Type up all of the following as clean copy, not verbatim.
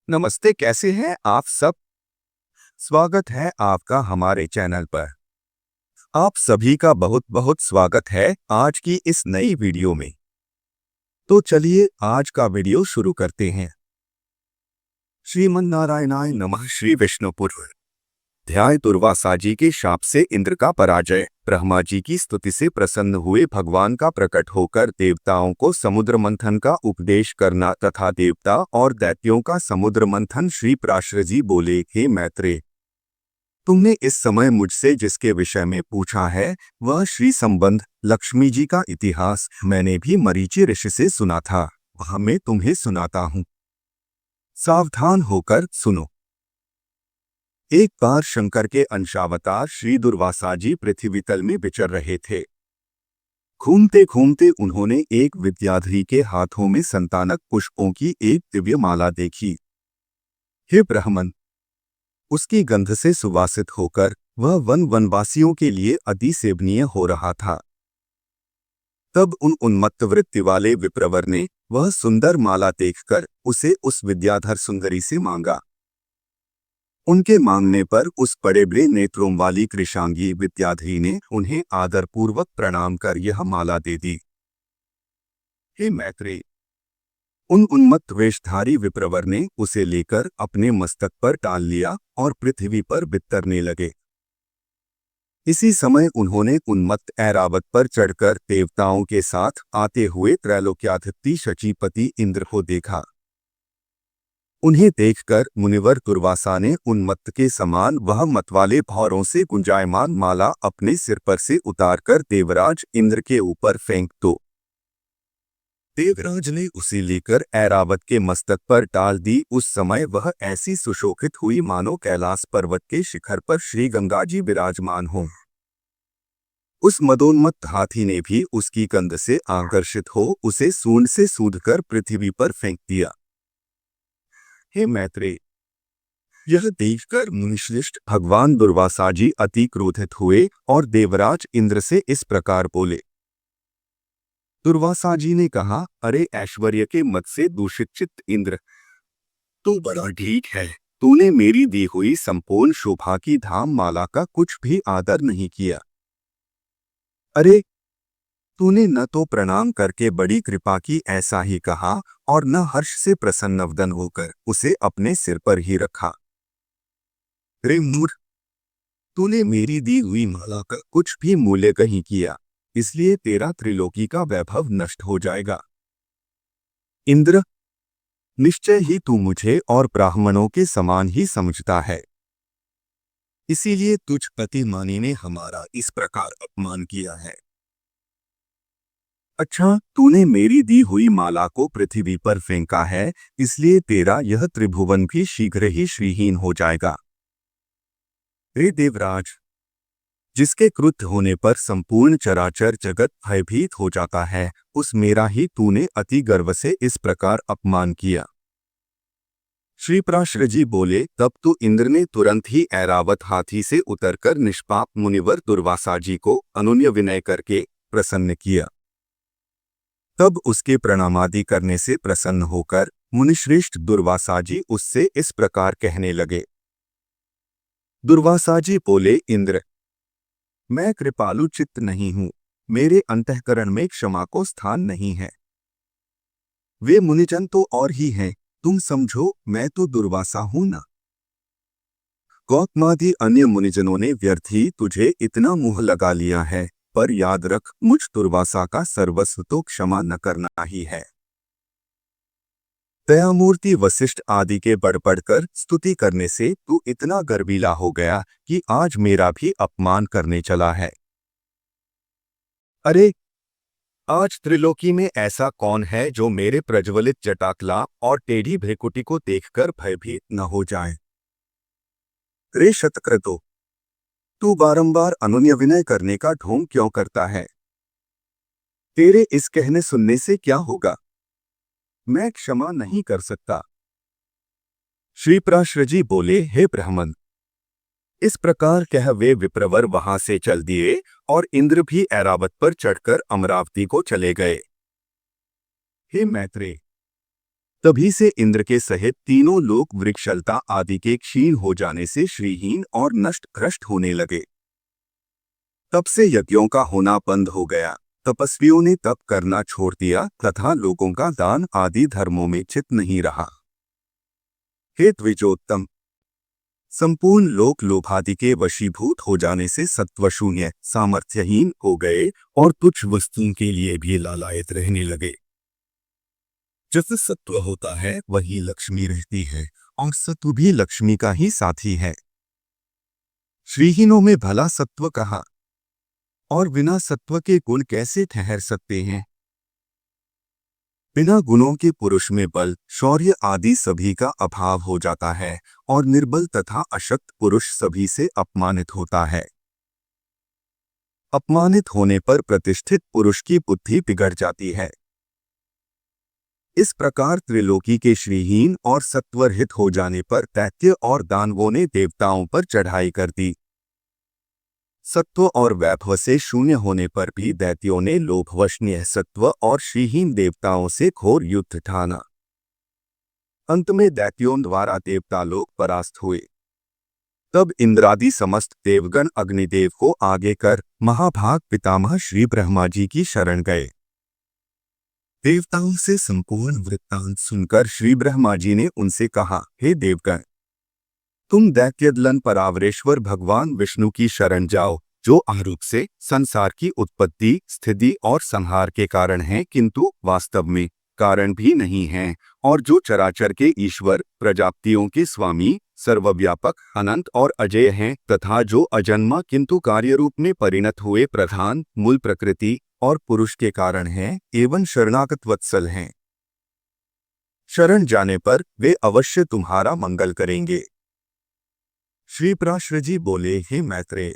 नमस्ते, कैसे हैं आप सब। स्वागत है आपका हमारे चैनल पर। आप सभी का बहुत बहुत स्वागत है आज की इस नई वीडियो में। तो चलिए आज का वीडियो शुरू करते हैं। श्रीमन्नारायणाय नमः। श्री विष्णुपुर अध्याय दुर्वासा जी के शाप से इंद्र का पराजय। ब्रह्मा जी की स्तुति से प्रसन्न हुए भगवान का प्रकट होकर देवताओं को समुद्र मंथन का उपदेश करना तथा देवता और दैत्यों का समुद्र मंथन। श्री पराशर जी बोले, हे मैत्रेय, तुमने इस समय मुझसे जिसके विषय में पूछा है वह श्री संबंध लक्ष्मी जी का इतिहास मैंने भी मरीचि ऋषि से सुना था, वह मैं तुम्हें सुनाता हूँ। सावधान होकर सुनो। एक बार शंकर के अंशावतार श्री दुर्वासा जी पृथ्वी तल में विचर रहे थे। घूमते घूमते उन्होंने एक विद्याधरी के हाथों में संतानक पुष्पों की एक दिव्य माला देखी। हे ब्राह्मण, उसकी गंध से सुवासित होकर वह वनवासियों के लिए अति सेवनीय हो रहा था। तब उन उन्मत्त वृत्ति वाले विप्रवर ने वह सुंदर माला देखकर उसे उस विद्याधर सुंदरी से मांगा। उनके मांगने पर उस बड़े बड़े नेत्रों वाली कृशांगी विद्याधरी ने उन्हें आदरपूर्वक प्रणाम कर यह माला दे दी। हे मैत्रेय, उन उन्मत्त वेशधारी विप्रवर ने उसे लेकर अपने मस्तक पर टाल लिया और पृथ्वी पर बित्तरने लगे। इसी समय उन्होंने उन्मत्त ऐरावत पर चढ़कर देवताओं के साथ आते हुए त्रैलोक्याधिपति शचीपति इंद्र को देखा। उन्हें देखकर मुनिवर दुर्वासा ने उन्मत्त के समान वह मतवाले भौरों से गुंजायमान माला अपने सिर पर से उतारकर देवराज इंद्र के ऊपर फेंक दो। देवराज ने उसे लेकर ऐरावत के मस्तक पर डाल दी। उस समय वह ऐसी सुशोभित हुई मानो कैलाश पर्वत के शिखर पर श्री गंगा जी विराजमान हों। उस मदोन्मत्त हाथी ने भी उसकी गंध से आकर्षित हो उसे सूंड से सूंघकर पृथ्वी पर फेंक दिया। हे मैत्रेय, यह देखकर मुनिश्रेष्ठ भगवान दुर्वासा जी अति क्रोधित हुए और देवराज इंद्र से इस प्रकार बोले। दुर्वासा जी ने कहा, अरे ऐश्वर्य के मद से दूषित चित्त इंद्र, तू बड़ा ढीठ है। तूने मेरी दी हुई संपूर्ण शोभा की धाम माला का कुछ भी आदर नहीं किया। अरे, तूने न तो प्रणाम करके बड़ी कृपा की ऐसा ही कहा और न हर्ष से प्रसन्नवदन होकर उसे अपने सिर पर ही रखा। रे मूर्ख, तूने मेरी दी हुई माला का कुछ भी मूल्य नहीं किया, इसलिए तेरा त्रिलोकी का वैभव नष्ट हो जाएगा। इंद्र, निश्चय ही तू मुझे और ब्राह्मणों के समान ही समझता है, इसीलिए तुझ प्रतिमानी ने हमारा इस प्रकार अपमान किया है। अच्छा, तूने मेरी दी हुई माला को पृथ्वी पर फेंका है, इसलिए तेरा यह त्रिभुवन भी शीघ्र ही श्रीहीन हो जाएगा। रे देवराज, जिसके क्रुद्ध होने पर संपूर्ण चराचर जगत भयभीत हो जाता है, उस मेरा ही तूने अति गर्व से इस प्रकार अपमान किया। श्री पराशर जी बोले, तब तो इंद्र ने तुरंत ही ऐरावत हाथी से उतरकर निष्पाप मुनिवर दुर्वासा जी को अनुनय विनय करके प्रसन्न किया। तब उसके प्रणामादि करने से प्रसन्न होकर मुनिश्रेष्ठ दुर्वासा जी उससे इस प्रकार कहने लगे। दुर्वासा जी बोले, इंद्र, मैं कृपालु चित्त नहीं हूँ, मेरे अंतःकरण में क्षमा को स्थान नहीं है। वे मुनिजन तो और ही हैं, तुम समझो मैं तो दुर्वासा हूँ ना। गौतमादि अन्य मुनिजनों ने व्यर्थ ही तुझे इतना मुँह लगा लिया है, पर याद रख, मुझ दुर्वासा का सर्वस्व तो क्षमा न करना ही है। दयामूर्ति वशिष्ठ आदि के बढ़ बढ़कर स्तुति करने से तू इतना गर्वीला हो गया कि आज मेरा भी अपमान करने चला है। अरे, आज त्रिलोकी में ऐसा कौन है जो मेरे प्रज्वलित जटाकला और टेढ़ी भ्रिकुटी को देखकर भयभीत न हो जाए। रे शतक्रतो, तू बारंबार अनुनय विनय करने का ढोंग क्यों करता है? तेरे इस कहने सुनने से क्या होगा? मैं क्षमा नहीं कर सकता। श्री पराशर जी बोले, हे ब्राह्मण, इस प्रकार कह वे विप्रवर वहां से चल दिए और इंद्र भी ऐरावत पर चढ़कर अमरावती को चले गए। हे मैत्रेय, तभी से इंद्र के सहित तीनों लोक वृक्षलता आदि के क्षीण हो जाने से श्रीहीन और नष्ट भ्रष्ट होने लगे। तब से यज्ञों का होना बंद हो गया, तपस्वियों ने तप करना छोड़ दिया तथा लोगों का दान आदि धर्मों में चित नहीं रहा। हे द्विजोत्तम, संपूर्ण लोक लोभादि के वशीभूत हो जाने से सत्वशून्य सामर्थ्यहीन हो गए और तुच्छ वस्तुओं के लिए भी लालायित रहने लगे। जैसे सत्व होता है वही लक्ष्मी रहती है और सत्व भी लक्ष्मी का ही साथी है। श्रीहीनों में भला सत्व कहा, और बिना सत्व के गुण कैसे ठहर सकते हैं। बिना गुणों के पुरुष में बल शौर्य आदि सभी का अभाव हो जाता है और निर्बल तथा अशक्त पुरुष सभी से अपमानित होता है। अपमानित होने पर प्रतिष्ठित पुरुष की बुद्धि बिगड़ जाती है। इस प्रकार त्रिलोकी के श्रीहीन और सत्वरहित हो जाने पर दैत्य और दानवों ने देवताओं पर चढ़ाई कर दी। सत्व और वैभव से शून्य होने पर भी दैत्यों ने लोभवश सत्व और श्रीहीन देवताओं से घोर युद्ध ठाना। अंत में दैत्यों द्वारा देवता लोग परास्त हुए। तब इंद्रादि समस्त देवगण अग्निदेव को आगे कर महाभाग पितामह श्री ब्रह्मा जी की शरण गए। देवताओं से संपूर्ण वृत्तांत सुनकर श्री ब्रह्मा जी ने उनसे कहा, हे देवगण, तुम दैत्यदलन परावरेश्वर भगवान विष्णु की शरण जाओ, जो आरूप से संसार की उत्पत्ति स्थिति और संहार के कारण हैं किंतु वास्तव में कारण भी नहीं हैं, और जो चराचर के ईश्वर प्रजापतियों के स्वामी सर्वव्यापक अनंत और अजय हैं, तथा जो अजन्मा किंतु कार्य रूप में परिणत हुए प्रधान मूल प्रकृति और पुरुष के कारण हैं एवं शरणागत वत्सल हैं। शरण जाने पर वे अवश्य तुम्हारा मंगल करेंगे। श्री पराशर जी बोले, हे मैत्रेय,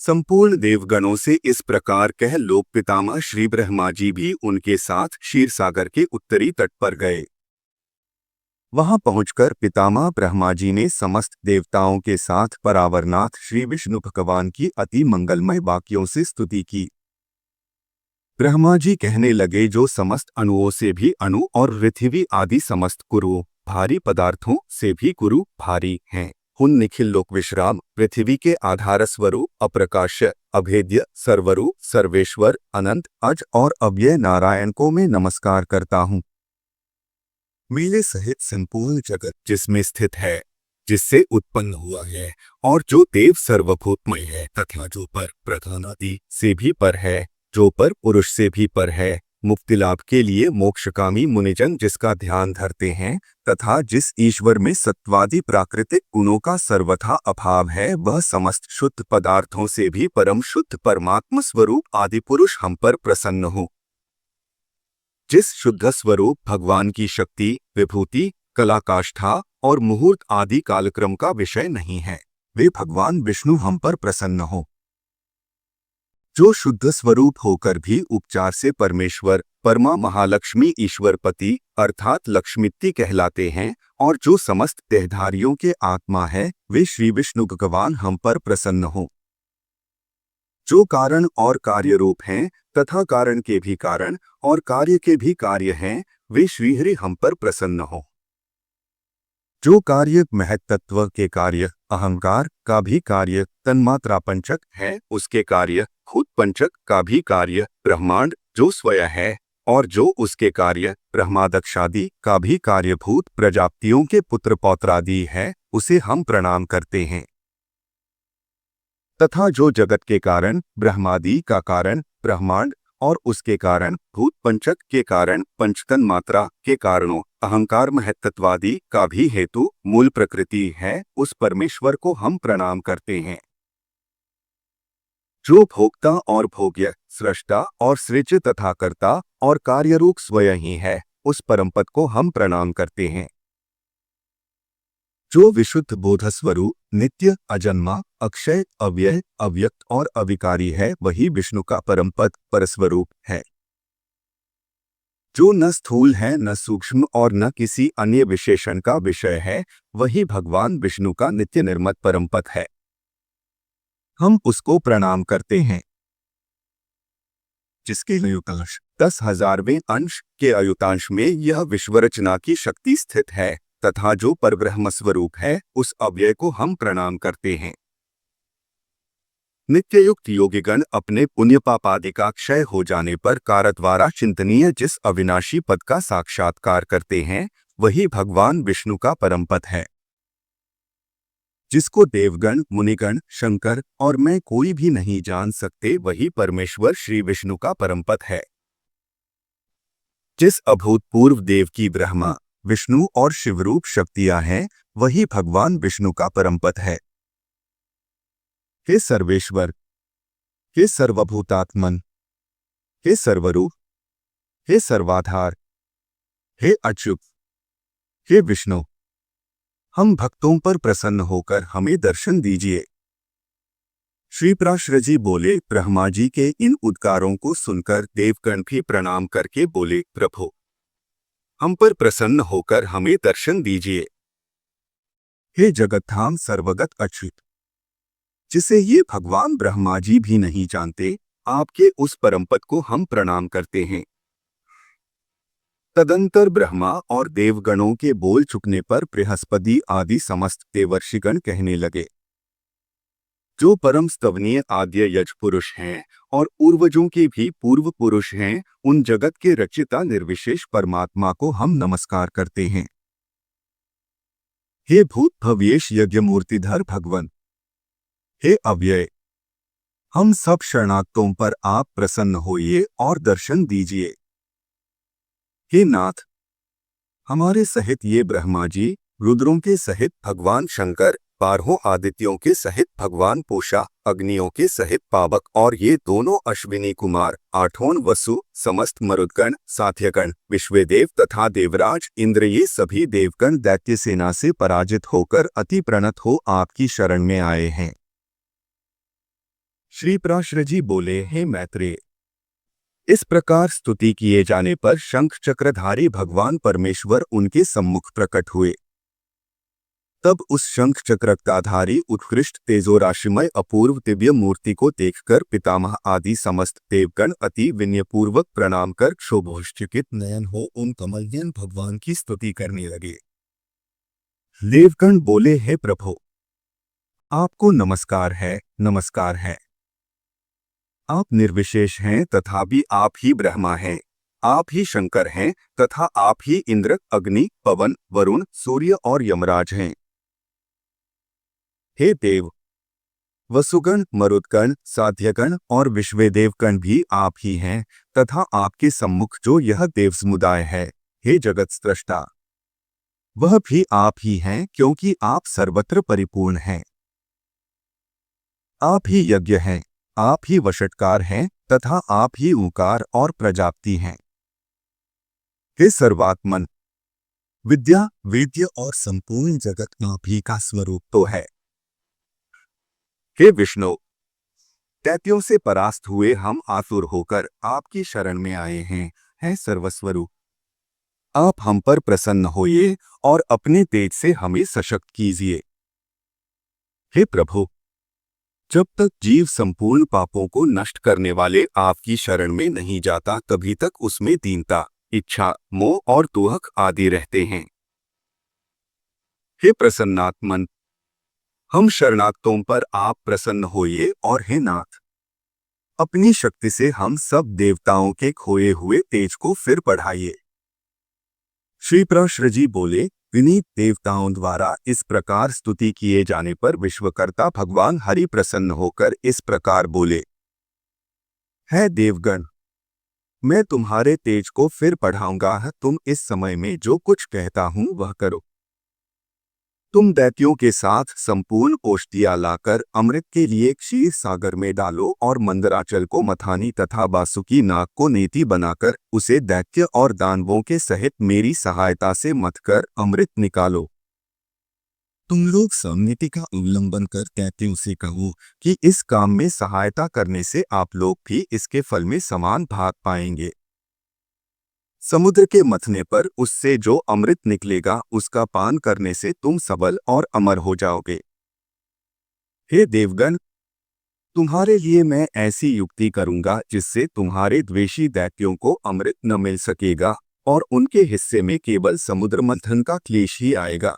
संपूर्ण देवगणों से इस प्रकार कह लोक पितामह श्री ब्रह्मा जी भी उनके साथ क्षीर सागर के उत्तरी तट पर गए। वहां पहुंचकर पितामह ब्रह्मा जी ने समस्त देवताओं के साथ परावरनाथ श्री विष्णु भगवान की अति मंगलमय वाक्यों से स्तुति की। ब्रह्मा जी कहने लगे, जो समस्त अणुओं से भी अणु और पृथ्वी आदि समस्त कुरु भारी पदार्थों से भी कुरु भारी हैं, उन निखिल लोक विश्राम पृथ्वी के आधार स्वरूप अप्रकाश्य अभेद्य सर्वरूप सर्वेश्वर अनंत अज और अव्यय नारायण को मैं नमस्कार करता हूँ। मेरे सहित संपूर्ण जगत जिसमें स्थित है, जिससे उत्पन्न हुआ है, और जो देव सर्वभूतमय है, तथा जो पर प्रधान आदि से भी पर है, जो पर पुरुष से भी पर है, मुक्ति लाभ के लिए मोक्षकामी मुनिजन जिसका ध्यान धरते हैं, तथा जिस ईश्वर में सत्वादि प्राकृतिक गुणों का सर्वथा अभाव है, वह समस्त शुद्ध पदार्थों से भी परम शुद्ध परमात्म स्वरूप आदि पुरुष हम पर प्रसन्न हो। जिस शुद्ध स्वरूप भगवान की शक्ति विभूति कलाकाष्ठा और मुहूर्त आदि कालक्रम का विषय नहीं है, वे भगवान विष्णु हम पर प्रसन्न हो। जो शुद्ध स्वरूप होकर भी उपचार से परमेश्वर परमा महालक्ष्मी ईश्वरपति अर्थात लक्ष्मीति कहलाते हैं, और जो समस्त देहधारियों के आत्मा है, वे श्री विष्णु भगवान हम पर प्रसन्न हो। जो कारण और कार्य रूप हैं तथा कारण के भी कारण और कार्य के भी कार्य हैं, वे श्रीहरि हम पर प्रसन्न हो। जो कार्य महत्तत्व के कार्य अहंकार का भी कार्य तन्मात्रा पंचक है, उसके कार्य खुद पंचक का भी कार्य ब्रह्मांड जो स्वयं है, और जो उसके कार्य ब्रह्मादक्षादि का भी कार्यभूत प्रजापतियों के पुत्र पौत्रादि है, उसे हम प्रणाम करते हैं। तथा जो जगत के कारण ब्रह्मादि का कारण ब्रह्मांड और उसके कारण भूत पंचक के कारण पंचतन मात्रा के कारणों अहंकार महत्तत्वादि का भी हेतु मूल प्रकृति है, उस परमेश्वर को हम प्रणाम करते हैं। जो भोक्ता और भोग्य सृष्टा और सृज तथा कर्ता और कार्यरूप स्वयं ही है, उस परमपद को हम प्रणाम करते हैं। जो विशुद्ध बोध स्वरूप नित्य अजन्मा अक्षय अव्यय अव्यक्त और अविकारी है, वही विष्णु का परमपद परस्वरूप है। जो न स्थूल है न सूक्ष्म और न किसी अन्य विशेषण का विषय है, वही भगवान विष्णु का नित्य निर्मत परमपद है। हम उसको प्रणाम करते हैं। जिसके अयुतांश 10,000वें अंश के अयुतांश में यह विश्वरचना की शक्ति स्थित है तथा जो परब्रह्म स्वरूप है उस अव्यय को हम प्रणाम करते हैं। नित्ययुक्त योगिगण अपने पुण्य पापादि का क्षय हो जाने पर कारद्वारा चिंतनीय जिस अविनाशी पद का साक्षात्कार करते हैं वही भगवान विष्णु का परम पद है, जिसको देवगण, मुनिगण, शंकर और मैं कोई भी नहीं जान सकते। वही परमेश्वर श्री विष्णु का परम पद है। जिस अभूतपूर्व देव की ब्रह्मा, विष्णु और शिवरूप शक्तियां हैं वही भगवान विष्णु का परम पद है। हे सर्वेश्वर, हे सर्वभूतात्मन, हे सर्वरूप, हे सर्वाधार, हे अच्युत, हे विष्णु, हम भक्तों पर प्रसन्न होकर हमें दर्शन दीजिए। श्री पराशर जी बोले। ब्रह्मा जी के इन उद्गारों को सुनकर देवगण भी प्रणाम करके बोले, प्रभु हम पर प्रसन्न होकर हमें दर्शन दीजिए। हे जगत्धाम सर्वगत अच्युत, जिसे ये भगवान ब्रह्मा जी भी नहीं जानते, आपके उस परम पद को हम प्रणाम करते हैं। तदंतर ब्रह्मा और देवगणों के बोल चुकने पर बृहस्पति आदि समस्त देवर्षिगण कहने लगे, जो परम स्तवनीय आद्य यज पुरुष हैं और पूर्वजों के भी पूर्व पुरुष हैं, उन जगत के रचिता निर्विशेष परमात्मा को हम नमस्कार करते हैं। हे भूत भव्येश यज्ञ मूर्तिधर भगवन, हे अव्यय, हम सब शरणागतों पर आप प्रसन्न होइए और दर्शन दीजिए। हे नाथ, हमारे सहित ये ब्रह्मा जी, रुद्रों के सहित भगवान शंकर, 12 आदित्यों के सहित भगवान पूषा, अग्नियों के सहित पावक और ये दोनों अश्विनी कुमार, 8 वसु, समस्त मरुदगण, साध्यगण, विश्वेदेव तथा देवराज इंद्र, ये सभी देवगण दैत्य सेना से पराजित होकर अति प्रणत हो आपकी शरण में आए हैं। श्री पराशर जी बोले, हे मैत्रेय, इस प्रकार स्तुति किए जाने पर शंख चक्रधारी भगवान परमेश्वर उनके सम्मुख प्रकट हुए। तब उस शंख चक्रधारी उत्कृष्ट तेजोराशिमय अपूर्व दिव्य मूर्ति को देखकर पितामह आदि समस्त देवगण अति विनयपूर्वक प्रणाम कर क्षोभोश्चकित नयन हो उन कमलनयन भगवान की स्तुति करने लगे। देवगण बोले, हे प्रभु, आपको नमस्कार है, नमस्कार है। आप निर्विशेष हैं तथापि आप ही ब्रह्मा हैं, आप ही शंकर हैं तथा आप ही इंद्र, अग्नि, पवन, वरुण, सूर्य और यमराज हैं। हे देव, वसुगण, मरुदगण, साध्यगण और विश्वेदेवगण भी आप ही हैं तथा आपके सम्मुख जो यह देव समुदाय है, हे जगत स्रष्टा, वह भी आप ही हैं क्योंकि आप सर्वत्र परिपूर्ण हैं। आप ही यज्ञ हैं, आप ही वषटकार हैं तथा आप ही ओंकार और प्रजापति हैं। हे सर्वात्मन, विद्या, वेद्य और संपूर्ण जगत आप ही का स्वरूप तो है। हे विष्णु, दैत्यों से परास्त हुए हम आतुर होकर आपकी शरण में आए हैं। हे सर्वस्वरूप, आप हम पर प्रसन्न होइए और अपने तेज से हमें सशक्त कीजिए। हे प्रभु, जब तक जीव संपूर्ण पापों को नष्ट करने वाले आपकी शरण में नहीं जाता तभी तक उसमें दीनता, इच्छा, मोह और दुहक आदि रहते हैं। हे प्रसन्नात्मन, हम शरणागतों पर आप प्रसन्न होइए और हे नाथ, अपनी शक्ति से हम सब देवताओं के खोए हुए तेज को फिर बढ़ाइए। श्री पराशर जी बोले, विनीत देवताओं द्वारा इस प्रकार स्तुति किए जाने पर विश्वकर्ता भगवान हरि प्रसन्न होकर इस प्रकार बोले, है देवगण, मैं तुम्हारे तेज को फिर बढ़ाऊंगा। तुम इस समय में जो कुछ कहता हूं वह करो। तुम दैत्यों के साथ संपूर्ण औषधियां लाकर अमृत के लिए क्षीर सागर में डालो और मंदराचल को मथानी तथा बासुकी नाग को नेति बनाकर उसे दैत्य और दानवों के सहित मेरी सहायता से मथकर अमृत निकालो। तुम लोग समनीति का उल्लंघन कर दैत्यों से कहो कि इस काम में सहायता करने से आप लोग भी इसके फल में समान भाग पाएंगे। समुद्र के मथने पर उससे जो अमृत निकलेगा उसका पान करने से तुम सबल और अमर हो जाओगे। हे देवगण, तुम्हारे लिए मैं ऐसी युक्ति करूंगा जिससे तुम्हारे द्वेषी दैत्यों को अमृत न मिल सकेगा और उनके हिस्से में केवल समुद्र मंथन का क्लेश ही आएगा।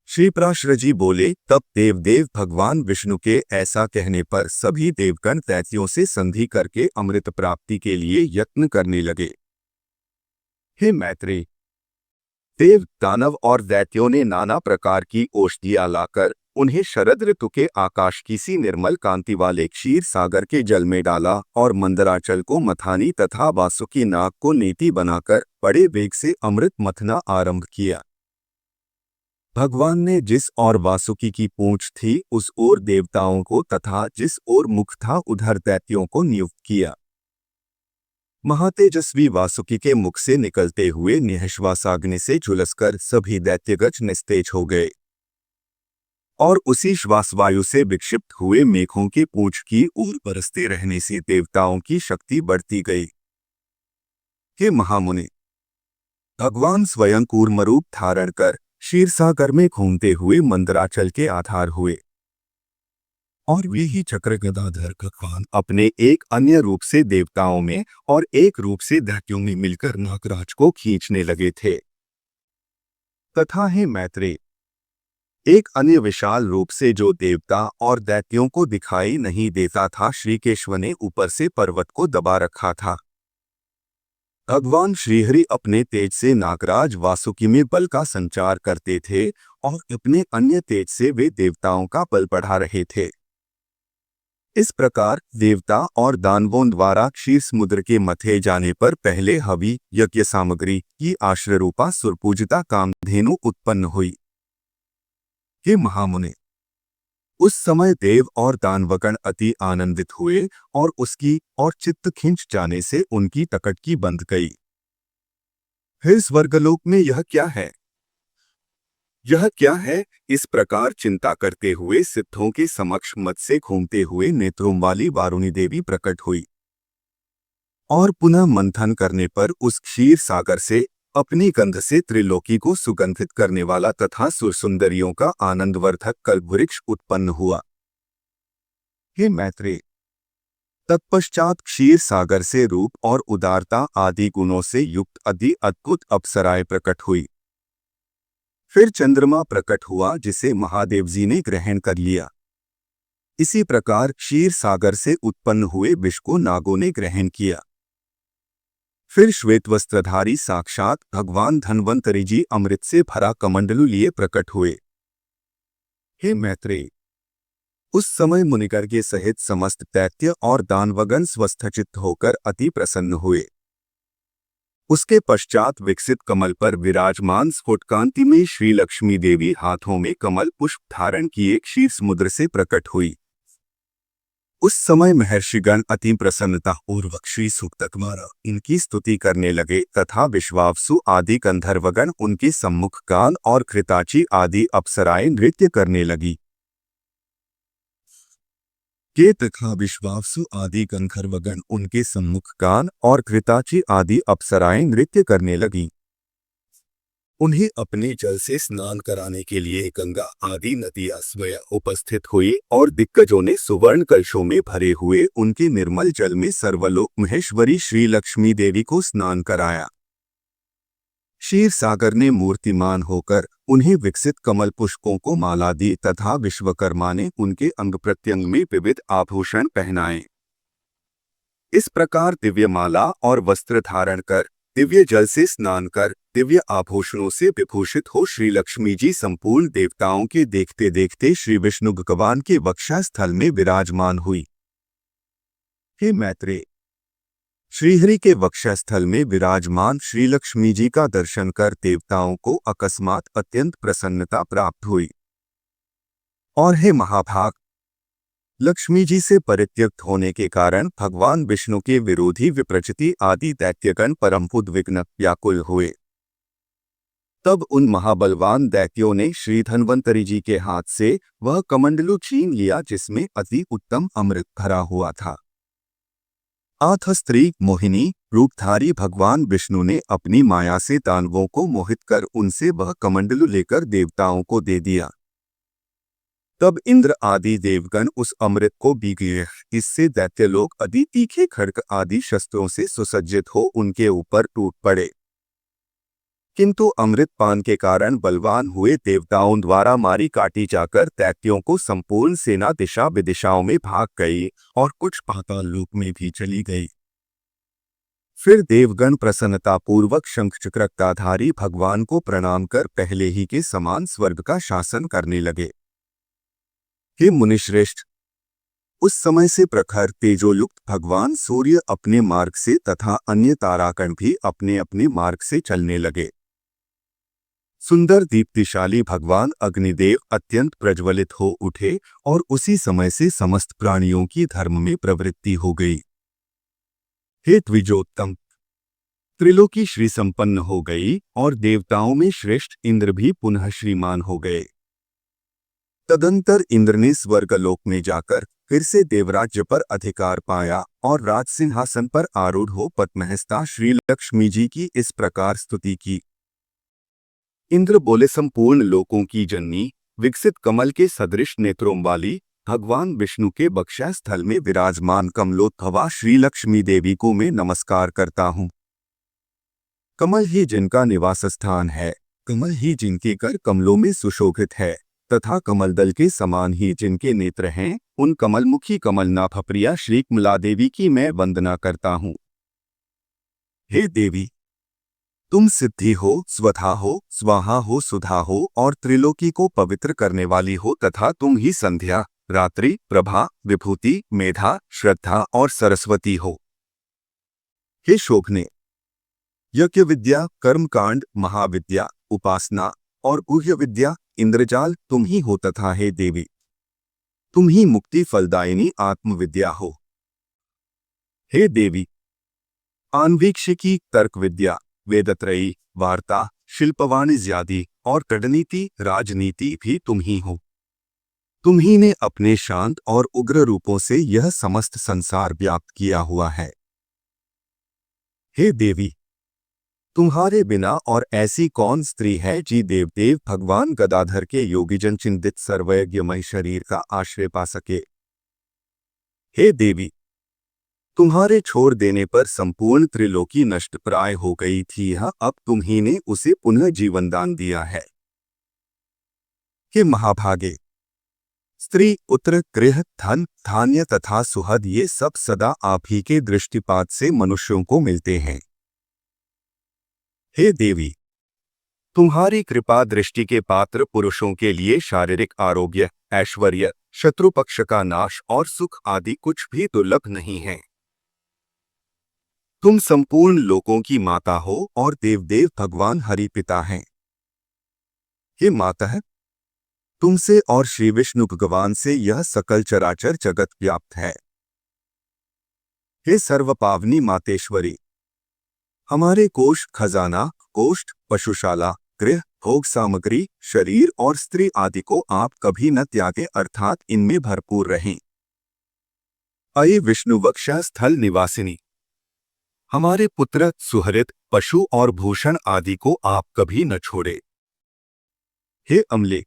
श्री पराशर जी बोले, तब देवदेव भगवान विष्णु के ऐसा कहने पर सभी देवगण दैत्यों से संधि करके अमृत प्राप्ति के लिए यत्न करने लगे। हे मैत्रेय, देव, दानव और दैत्यों ने नाना प्रकार की औषधियां लाकर उन्हें शरद ऋतु के आकाश की सी निर्मल कांति वाले क्षीर सागर के जल में डाला और मंदराचल को मथानी तथा वासुकी नाग को नीति बनाकर बड़े वेग से अमृत मथना आरंभ किया। भगवान ने जिस ओर वासुकी की पूंछ थी उस ओर देवताओं को तथा जिस ओर मुख था उधर दैत्यों को नियुक्त किया। महातेजस्वी वासुकी के मुख से निकलते हुए निःश्वासाग्नि से झुलसकर सभी दैत्यगज निस्तेज हो गए और उसी श्वास वायु से विक्षिप्त हुए मेघों की पूंछ की ओर बरसते रहने से देवताओं की शक्ति बढ़ती गई। हे महामुनि, भगवान स्वयं कूर्म रूप धारण कर क्षीरसागर में घूमते हुए मंदराचल के आधार हुए और वे ही चक्र गदाधर भगवान अपने एक अन्य रूप से देवताओं में और एक रूप से दैत्यों में मिलकर नागराज को खींचने लगे थे। तथा हे मैत्रेय, एक अन्य विशाल रूप से जो देवता और दैत्यों को दिखाई नहीं देता था, श्री केशव ने ऊपर से पर्वत को दबा रखा था। भगवान श्रीहरि अपने तेज से नागराज वासुकी में बल का संचार करते थे और अपने अन्य तेज से वे देवताओं का बल बढ़ा रहे थे। इस प्रकार देवता और दानवों द्वारा क्षीर समुद्र के मथे जाने पर पहले हवि यज्ञ सामग्री की आश्रय रूपा सुरपूजिता कामधेनु उत्पन्न हुई। हे महामुने, उस समय देव और दानवगण अति आनंदित हुए और उसकी और चित्त खिंच जाने से उनकी टकटकी बंध गई। हे स्वर्गलोक में यह क्या है, यह क्या है? इस प्रकार चिंता करते हुए सिद्धों के समक्ष मत से घूमते हुए नेत्रों वाली वारुणी देवी प्रकट हुई और पुनः मंथन करने पर उस क्षीर सागर से अपनी गंध से त्रिलोकी को सुगंधित करने वाला तथा सुरसुंदरियों का आनंदवर्धक कल्पवृक्ष उत्पन्न हुआ। हे मैत्रेय, तत्पश्चात क्षीर सागर से रूप और उदारता आदि गुणों से युक्त अति अद्भुत अप्सराएं प्रकट हुई। फिर चंद्रमा प्रकट हुआ जिसे महादेव जी ने ग्रहण कर लिया। इसी प्रकार क्षीर सागर से उत्पन्न हुए विष को नागों ने ग्रहण किया। फिर श्वेत वस्त्रधारी साक्षात भगवान धन्वंतरी जी अमृत से भरा कमंडलू लिए प्रकट हुए। हे मैत्रेय, उस समय मुनिकर के सहित समस्त दैत्य और दानवगण स्वस्थचित्त होकर अति प्रसन्न हुए। उसके पश्चात विकसित कमल पर विराजमान स्फुटकांति में श्री लक्ष्मी देवी हाथों में कमल पुष्प धारण किए क्षीर समुद्र से प्रकट हुई। उस समय महर्षिगण अति प्रसन्नता पूर्वक श्री सूक्त द्वारा इनकी स्तुति करने लगे तथा विश्वावसु आदि गंधर्वगण उनके सम्मुख गान और कृताची आदि अप्सराएं नृत्य करने लगी। के तथा विश्वावसु आदि गंधर्वगण उनके सम्मुख गान और कृताची आदि अप्सराएं नृत्य करने लगी। उन्हें अपने जल से स्नान कराने के लिए गंगा आदि नदियां स्वयं उपस्थित हुई और दिग्गजों ने सुवर्ण कलशों में भरे हुए उनके निर्मल जल में सर्वलोक महेश्वरी श्री लक्ष्मी देवी को स्नान कराया। क्षीर सागर ने मूर्तिमान होकर उन्हें विकसित कमल पुष्पों को माला दी तथा विश्वकर्मा ने उनके अंग प्रत्यंग में विविध आभूषण पहनाए। इस प्रकार दिव्य माला और वस्त्र धारण कर, दिव्य जल से स्नान कर, दिव्य आभूषणों से विभूषित हो श्री लक्ष्मी जी संपूर्ण देवताओं के देखते देखते श्री विष्णु भगवान के वक्षस्थल में विराजमान हुई। हे मैत्रेय, श्रीहरि के वक्षस्थल में विराजमान श्री लक्ष्मी जी का दर्शन कर देवताओं को अकस्मात अत्यंत प्रसन्नता प्राप्त हुई। और हे महाभाग, लक्ष्मी जी से परित्यक्त होने के कारण भगवान विष्णु के विरोधी विप्रचिति आदि दैत्यगण परम उद्विग्न व्याकुल हुए। तब उन महाबलवान दैत्यों ने श्री धन्वंतरी जी के हाथ से वह कमंडलू छीन लिया जिसमें अति उत्तम अमृत भरा हुआ था। अथ स्त्री मोहिनी रूपधारी भगवान विष्णु ने अपनी माया से दानवों को मोहित कर उनसे वह कमंडलू लेकर देवताओं को दे दिया। तब इंद्र आदि देवगण उस अमृत को पी गए। इससे दैत्य लोग अति तीखे खड्ग आदि शस्त्रों से सुसज्जित हो उनके ऊपर टूट पड़े। किंतु अमृत पान के कारण बलवान हुए देवताओं द्वारा मारी काटी जाकर दैत्यों को संपूर्ण सेना दिशा विदिशाओं में भाग गई और कुछ पाताल लोक में भी चली गई। फिर देवगण प्रसन्नतापूर्वक शंखचक्रधारी भगवान को प्रणाम कर पहले ही के समान स्वर्ग का शासन करने लगे। हे मुनिश्रेष्ठ, उस समय से प्रखर तेजोयुक्त भगवान सूर्य अपने मार्ग से तथा अन्य तारागण भी अपने अपने मार्ग से चलने लगे। सुंदर दीप्तिशाली भगवान अग्निदेव अत्यंत प्रज्वलित हो उठे और उसी समय से समस्त प्राणियों की धर्म में प्रवृत्ति हो गई। हे द्विजोत्तम, त्रिलोकी श्री संपन्न हो गई और देवताओं में श्रेष्ठ इंद्र भी पुनः श्रीमान हो गए। तदंतर इंद्र ने स्वर्गलोक में जाकर फिर से देवराज्य पर अधिकार पाया और राज सिंहासन पर आरूढ़ हो पद्महस्ता श्री लक्ष्मी जी की इस प्रकार स्तुति की। इंद्र बोले, संपूर्ण लोकों की जननी, विकसित कमल के सदृश नेत्रों वाली भगवान विष्णु के बक्षा स्थल में विराजमान कमलोद्भवा श्री लक्ष्मी देवी को मैं नमस्कार करता हूँ। कमल ही जिनका निवास स्थान है, कमल ही जिनके कर कमलों में सुशोभित है तथा कमलदल के समान ही जिनके नेत्र हैं, उन कमलमुखी कमलनाभ प्रिया श्री कमला देवी की मैं वंदना करता हूँ। हे देवी, तुम सिद्धि हो, स्वधा हो, स्वाहा हो, सुधा हो और त्रिलोकी को पवित्र करने वाली हो तथा तुम ही संध्या, रात्रि, प्रभा, विभूति, मेधा, श्रद्धा और सरस्वती हो। हे शोभने, यज्ञ विद्या, कर्मकांड, महाविद्या, उपासना और गुह्य विद्या, इंद्रजाल तुम ही हो तथा हे देवी, तुम ही मुक्ति फलदायिनी आत्मविद्या हो। हे देवी, आन्वीक्षिकी, तर्क विद्या, वेदत्रयी, वार्ता, शिल्पवाणिज्यादि और कूटनीति, राजनीति भी तुम ही हो। तुम ही ने अपने शांत और उग्र रूपों से यह समस्त संसार व्याप्त किया हुआ है। हे देवी, तुम्हारे बिना और ऐसी कौन स्त्री है जी देवदेव भगवान गदाधर के योगीजन चिंतित सर्वयज्ञमय शरीर का आश्रय पा सके। हे देवी, तुम्हारे छोड़ देने पर संपूर्ण त्रिलोकी नष्ट प्राय हो गई थी, अब तुम ही ने उसे पुनः जीवन दान दिया है। हे महाभागे, स्त्री, पुत्र, गृह, धन, धान्य तथा सुहद ये सब सदा आप ही के दृष्टिपात से मनुष्यों को मिलते हैं। हे देवी, तुम्हारी कृपा दृष्टि के पात्र पुरुषों के लिए शारीरिक आरोग्य, ऐश्वर्य, शत्रुपक्ष का नाश और सुख आदि कुछ भी दुर्लभ नहीं है। तुम संपूर्ण लोकों की माता हो और देवदेव भगवान हरि पिता हैं। हे माता, तुमसे और श्री विष्णु भगवान से यह सकल चराचर जगत व्याप्त है। हे सर्वपावनी मातेश्वरी, हमारे कोष, खजाना, कोष्ठ, पशुशाला, गृह, भोग सामग्री, शरीर और स्त्री आदि को आप कभी न त्यागे, अर्थात इनमें भरपूर रहें। अये विष्णु वक्षा स्थल निवासिनी, हमारे पुत्र, सुहृद, पशु और भूषण आदि को आप कभी न छोड़े। हे अमले,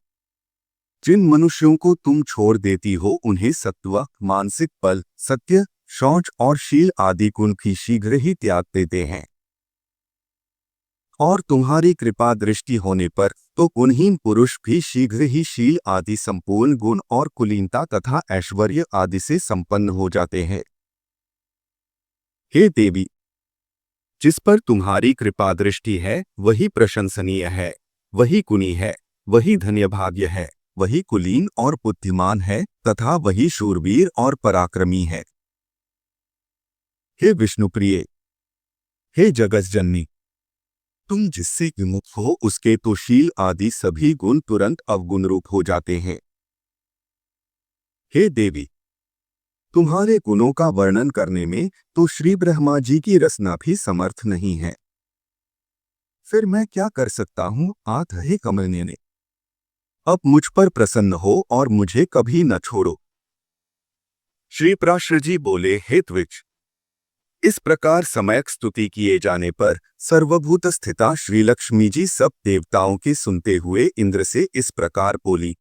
जिन मनुष्यों को तुम छोड़ देती हो उन्हें सत्व, मानसिक बल, सत्य, शौच और शील आदि गुण भी शीघ्र ही त्याग देते हैं। और तुम्हारी कृपा दृष्टि होने पर तो गुणहीन पुरुष भी शीघ्र ही शील आदि संपूर्ण गुण और कुलीनता तथा ऐश्वर्य आदि से संपन्न हो जाते हैं। हे देवी, जिस पर तुम्हारी कृपा दृष्टि है वही प्रशंसनीय है, वही गुणी है, वही धन्यभाग्य है, वही कुलीन और बुद्धिमान है तथा वही शूरवीर और पराक्रमी है। हे विष्णुप्रिय, हे जगज्जननी, तुम जिससे विमुख हो उसके तो शील आदि सभी गुण तुरंत अवगुण रूप हो जाते हैं। हे देवी, तुम्हारे गुणों का वर्णन करने में तो श्री ब्रह्मा जी की रचना भी समर्थ नहीं है। फिर मैं क्या कर सकता हूँ? आत हे कमलने ने, अब मुझ पर प्रसन्न हो और मुझे कभी न छोड़ो। श्री पराशर जी बोले, हे द्विज, इस प्रकार समयक स्तुति किए जाने पर सर्वभूत स्थिता श्री लक्ष्मी जी सब देवताओं की सुनते हुए इंद्र से इस प्रकार बोली,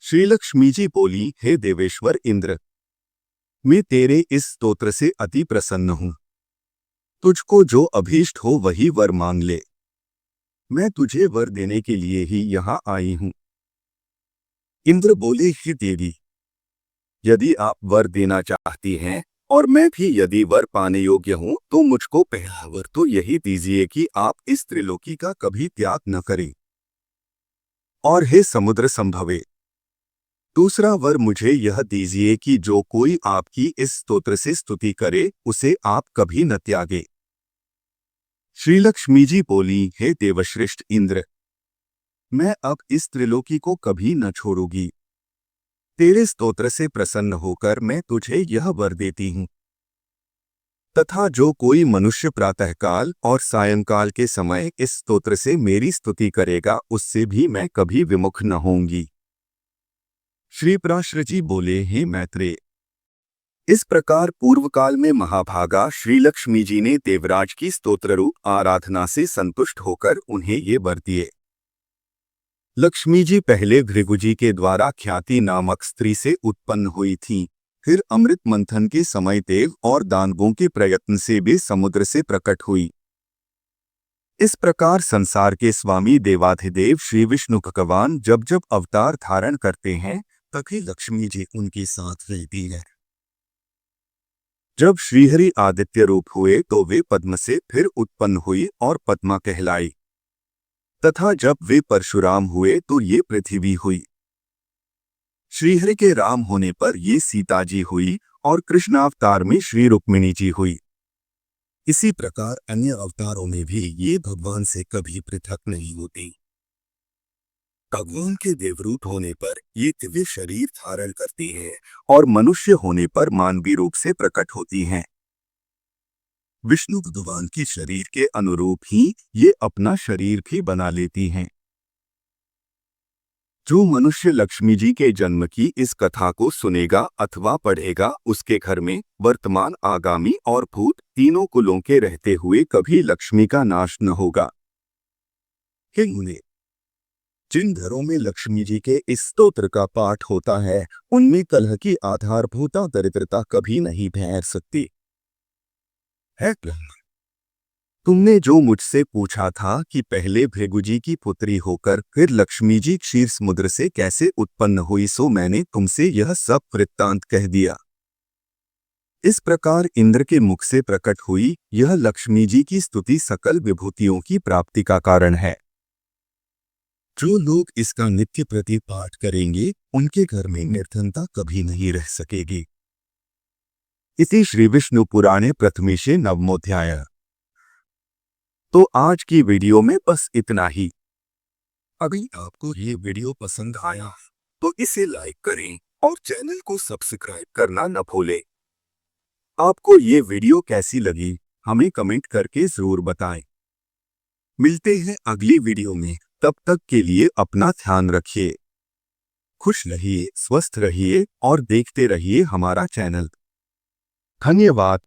श्री लक्ष्मी जी बोली, हे देवेश्वर इंद्र, मैं तेरे इस स्तोत्र से अति प्रसन्न हूँ। तुझको जो अभीष्ट हो वही वर मांग ले। मैं तुझे वर देने के लिए ही यहाँ आई हूँ। इंद्र बोले, हे देवी, यदि आप वर देना चाहती हैं और मैं भी यदि वर पाने योग्य हूँ तो मुझको पहला वर तो यही दीजिए कि आप इस त्रिलोकी का कभी त्याग न करें। और हे समुद्र संभवे, दूसरा वर मुझे यह दीजिए कि जो कोई आपकी इस स्तोत्र से स्तुति करे उसे आप कभी न त्यागे। श्री लक्ष्मी जी बोली, हे देवश्रेष्ठ इंद्र, मैं अब इस त्रिलोकी को कभी न छोड़ूंगी। तेरे स्तोत्र से प्रसन्न होकर मैं तुझे यह वर देती हूँ। तथा जो कोई मनुष्य प्रातःकाल और सायंकाल के समय इस स्तोत्र से मेरी स्तुति करेगा उससे भी मैं कभी विमुख न होंगी। श्री पराशर जी बोले, हे मैत्रेय, इस प्रकार पूर्व काल में महाभागा श्री लक्ष्मी जी ने देवराज की स्तोत्र रूप आराधना से संतुष्ट होकर उन्हें ये वर दिए। लक्ष्मी जी पहले भृगुजी के द्वारा ख्याति नामक स्त्री से उत्पन्न हुई थीं, फिर अमृत मंथन के समय देव और दानवों के प्रयत्न से वे समुद्र से प्रकट हुई। इस प्रकार संसार के स्वामी देवाधिदेव श्री विष्णु भगवान जब जब अवतार धारण करते हैं तभी लक्ष्मी जी उनके साथ रहती है। जब श्रीहरि आदित्य रूप हुए तो वे पद्म से फिर उत्पन्न हुई और पद्मा कहलाई, तथा जब वे परशुराम हुए तो ये पृथ्वी हुई। श्रीहरि के राम होने पर ये सीता जी हुई और कृष्णावतार में श्री रुक्मिणी जी हुई। इसी प्रकार अन्य अवतारों में भी ये भगवान से कभी पृथक नहीं होती। भगवान के देवरूप होने पर ये दिव्य शरीर धारण करती हैं और मनुष्य होने पर मानवी रूप से प्रकट होती हैं। विष्णु भगवान के शरीर के अनुरूप ही ये अपना शरीर भी बना लेती हैं। जो मनुष्य लक्ष्मी जी के जन्म की इस कथा को सुनेगा अथवा पढ़ेगा उसके घर में वर्तमान, आगामी और भूत तीनों कुलों के रहते हुए कभी लक्ष्मी का नाश न होगा। हे मुने, जिन घरों में लक्ष्मी जी के इस स्तोत्र का पाठ होता है उनमें कलह की आधारभूता दरिद्रता कभी नहीं ठहर सकती। है तुमने जो मुझसे पूछा था कि पहले भृगुजी की पुत्री होकर फिर लक्ष्मी जी क्षीर समुद्र से कैसे उत्पन्न हुई, सो मैंने तुमसे यह सब वृत्तांत कह दिया। इस प्रकार इंद्र के मुख से प्रकट हुई यह लक्ष्मी जी की स्तुति सकल विभूतियों की प्राप्ति का कारण है। जो लोग इसका नित्य प्रति पाठ करेंगे उनके घर में निर्धनता कभी नहीं रह सकेगी। इसी श्री विष्णु पुराणे प्रथमेशे नवमोध्याय। तो आज की वीडियो में बस इतना ही। अगर आपको ये वीडियो पसंद आया तो इसे लाइक करें और चैनल को सब्सक्राइब करना न भूलें। आपको ये वीडियो कैसी लगी हमें कमेंट करके जरूर बताएं। मिलते हैं अगली वीडियो में, तब तक के लिए अपना ध्यान रखिए। खुश रहिए, स्वस्थ रहिए और देखते रहिए हमारा चैनल। धन्यवाद।